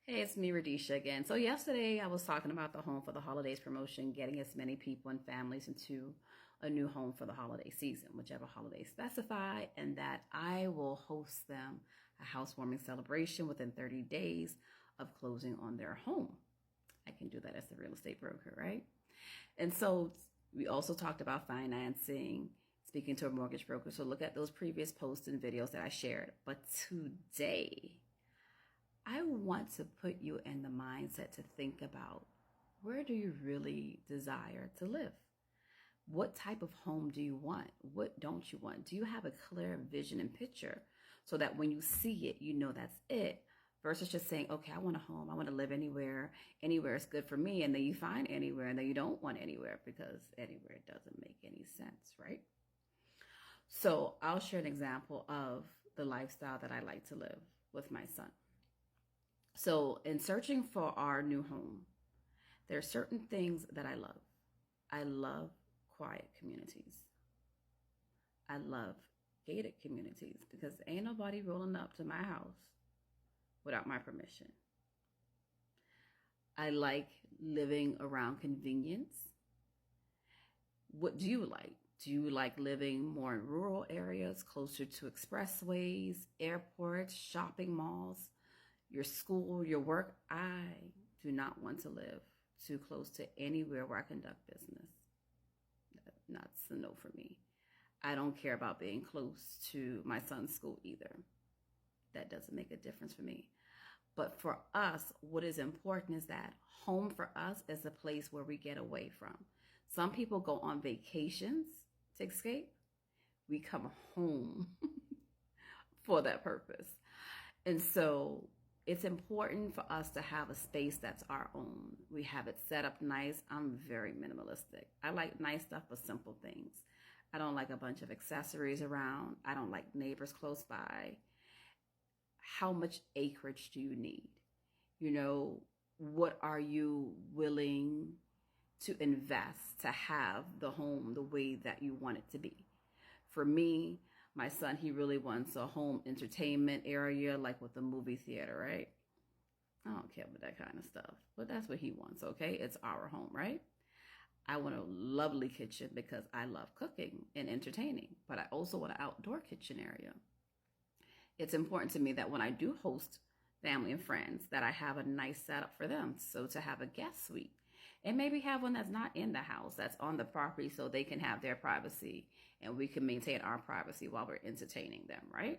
Hey, it's me, Radisha again. So yesterday I was talking about the Home for the Holidays promotion, getting as many people and families into a new home for the holiday season, whichever holiday specify, and that I will host them a housewarming celebration within 30 days of closing on their home. I can do that as the real estate broker, right? And so we also talked about financing, speaking to a mortgage broker. So look at those previous posts and videos that I shared. But today, I want to put you in the mindset to think about, where do you really desire to live? What type of home do you want? What don't you want? Do you have a clear vision and picture so that when you see it, you know that's it, versus just saying, okay, I want a home. I want to live anywhere. Anywhere is good for me. And then you find anywhere and then you don't want anywhere because anywhere doesn't make any sense, right? So I'll share an example of the lifestyle that I like to live with my son. So in searching for our new home, there are certain things that I love. I love quiet communities. I love gated communities because ain't nobody rolling up to my house without my permission. I like living around convenience. What do you like? Do you like living more in rural areas, closer to expressways, airports, shopping malls, your school, your work? I do not want to live too close to anywhere where I conduct business. That's a no for me. I don't care about being close to my son's school either. That doesn't make a difference for me. But for us, what is important is that home for us is a place where we get away from. Some people go on vacations to escape. We come home for that purpose. And so it's important for us to have a space that's our own. We have it set up nice. I'm very minimalistic. I like nice stuff, but simple things. I don't like a bunch of accessories around. I don't like neighbors close by. How much acreage do you need? What are you willing to invest to have the home the way that you want it to be? For me, my son, he really wants a home entertainment area, like with a movie theater, right? I don't care about that kind of stuff, but that's what he wants, okay? It's our home, right? I want a lovely kitchen because I love cooking and entertaining, but I also want an outdoor kitchen area. It's important to me that when I do host family and friends, that I have a nice setup for them. So to have a guest suite and maybe have one that's not in the house, that's on the property, so they can have their privacy and we can maintain our privacy while we're entertaining them, right?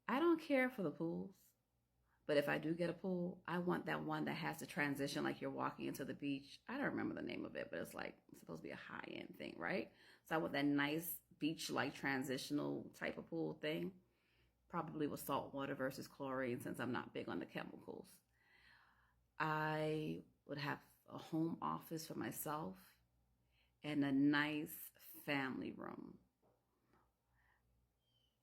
I don't care for the pools, but if I do get a pool, I want that one that has the transition like you're walking into the beach. I don't remember the name of it, but it's supposed to be a high-end thing, right? So I want that nice beach-like transitional type of pool thing, probably with salt water versus chlorine, since I'm not big on the chemicals. I would have a home office for myself and a nice family room.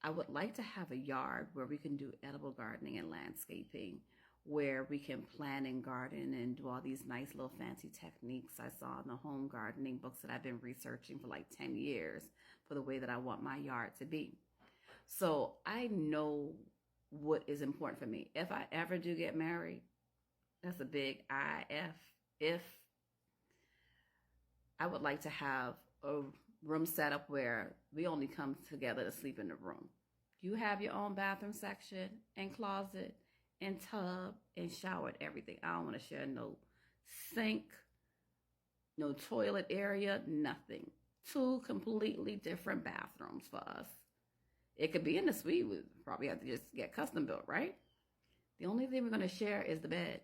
I would like to have a yard where we can do edible gardening and landscaping, where we can plant and garden and do all these nice little fancy techniques I saw in the home gardening books that I've been researching for like 10 years for the way that I want my yard to be. So I know what is important for me. If I ever do get married, that's a big if I would like to have a room set up where we only come together to sleep in the room. You have your own bathroom section and closet and tub and shower and everything. I don't want to share no sink, no toilet area, nothing. Two completely different bathrooms for us. It could be in the suite. We probably have to just get custom built, right? The only thing we're going to share is the bed.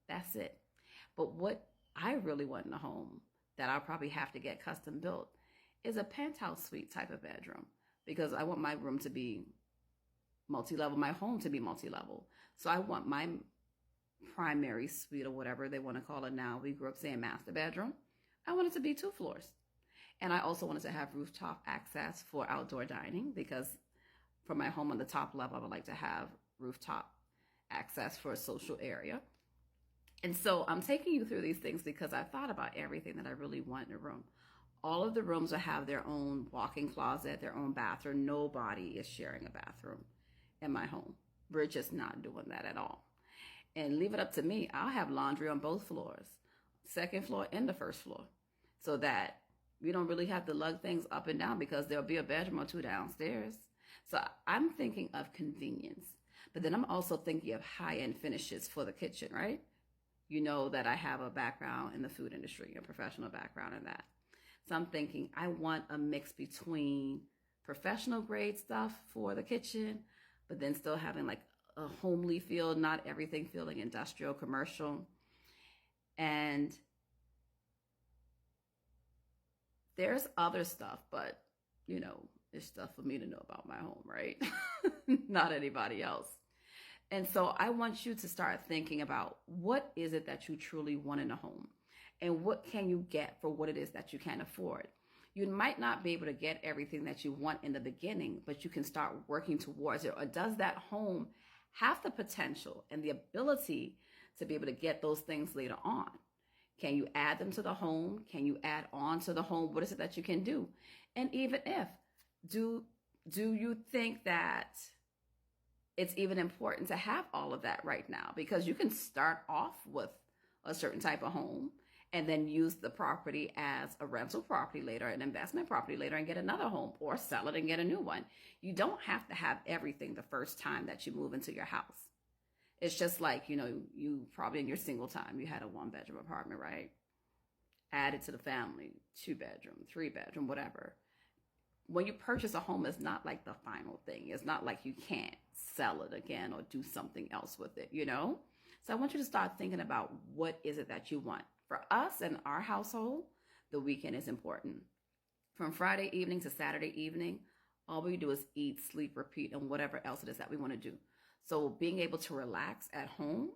That's it. But what I really want in a home that I'll probably have to get custom built is a penthouse suite type of bedroom, because I want my room to be multi-level, my home to be multi-level. So I want my primary suite, or whatever they want to call it now. We grew up saying master bedroom. I want it to be 2 floors. And I also wanted to have rooftop access for outdoor dining, because for my home on the top level, I would like to have rooftop access for a social area. And so I'm taking you through these things because I've thought about everything that I really want in a room. All of the rooms will have their own walk-in closet, their own bathroom. Nobody is sharing a bathroom in my home. We're just not doing that at all. and leave it up to me. I'll have laundry on both floors, second floor and the first floor, so that we don't really have to lug things up and down because there'll be a bedroom or two downstairs. So I'm thinking of convenience, but then I'm also thinking of high-end finishes for the kitchen, right? You know that I have a background in the food industry, a professional background in that. So I'm thinking I want a mix between professional grade stuff for the kitchen, but then still having like a homely feel, not everything feeling industrial, commercial. And there's other stuff, but it's stuff for me to know about my home, right? Not anybody else. And so I want you to start thinking about what is it that you truly want in a home, and what can you get for what it is that you can afford. You might not be able to get everything that you want in the beginning, but you can start working towards it. Or does that home have the potential and the ability to be able to get those things later on? Can you add them to the home? Can you add on to the home? What is it that you can do? And even if, do you think that it's even important to have all of that right now? Because you can start off with a certain type of home and then use the property as a rental property later, an investment property later, and get another home, or sell it and get a new one. You don't have to have everything the first time that you move into your house. It's just like, you probably in your single time, you had a 1-bedroom apartment, right? Added to the family, 2-bedroom, 3-bedroom, whatever. When you purchase a home, it's not like the final thing. It's not like you can't sell it again or do something else with it, So I want you to start thinking about what is it that you want. For us and our household, the weekend is important. From Friday evening to Saturday evening, all we do is eat, sleep, repeat, and whatever else it is that we want to do. So being able to relax at home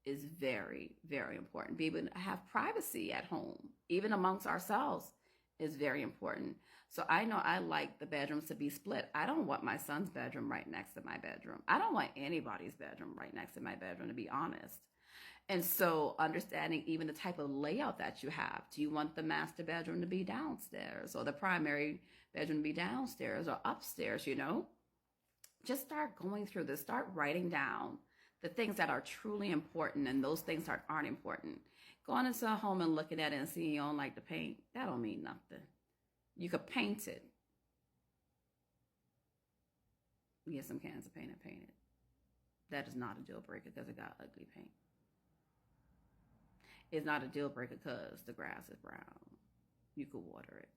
is very, very important. Being able to have privacy at home, even amongst ourselves, is very important. So I know I like the bedrooms to be split. I don't want my son's bedroom right next to my bedroom. I don't want anybody's bedroom right next to my bedroom, to be honest. And so understanding even the type of layout that you have. Do you want the master bedroom to be downstairs, or the primary bedroom to be downstairs or upstairs, Just start going through this. Start writing down the things that are truly important and those things that aren't important. Going into a home and looking at it and seeing you don't like the paint, that don't mean nothing. You could paint it. Get some cans of paint and paint it. That is not a deal breaker because it got ugly paint. It's not a deal breaker because the grass is brown. You could water it.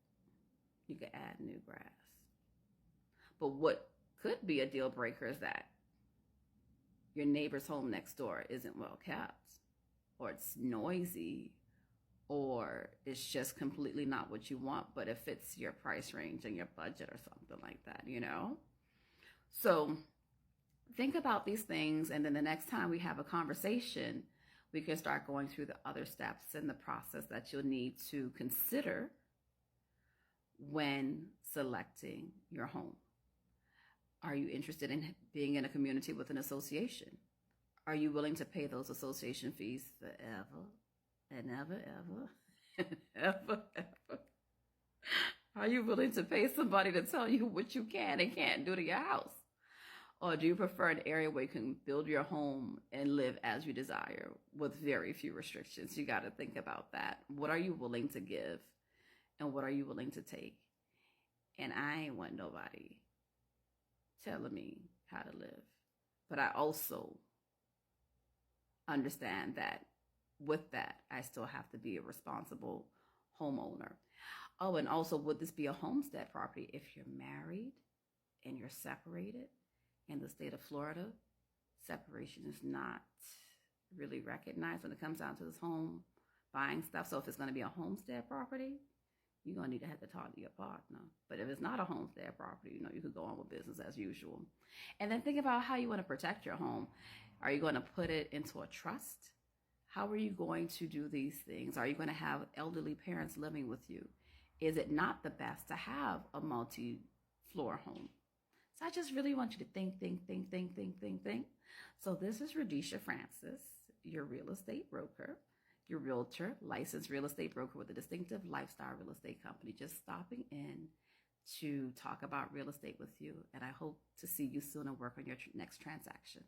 You could add new grass. But what could be a deal breaker is that your neighbor's home next door isn't well kept, or it's noisy, or it's just completely not what you want, but it fits your price range and your budget or something like that, So think about these things, and then the next time we have a conversation, we can start going through the other steps in the process that you'll need to consider when selecting your home. Are you interested in being in a community with an association? Are you willing to pay those association fees forever and ever, ever, ever, ever? Are you willing to pay somebody to tell you what you can and can't do to your house? Or do you prefer an area where you can build your home and live as you desire with very few restrictions? You got to think about that. What are you willing to give, and what are you willing to take? And I ain't want nobody telling me how to live. But I also understand that with that, I still have to be a responsible homeowner. Oh, and also, would this be a homestead property? If you're married and you're separated, in the state of Florida, separation is not really recognized when it comes down to this home buying stuff. So if it's going to be a homestead property, you're going to need to have to talk to your partner. But if it's not a homestead property, you could go on with business as usual. And then think about how you want to protect your home. Are you going to put it into a trust? How are you going to do these things? Are you going to have elderly parents living with you? Is it not the best to have a multi-floor home? So I just really want you to think. So this is Radisha Francis, your real estate broker, your realtor, licensed real estate broker with a distinctive lifestyle real estate company, just stopping in to talk about real estate with you. And I hope to see you soon and work on your next transaction.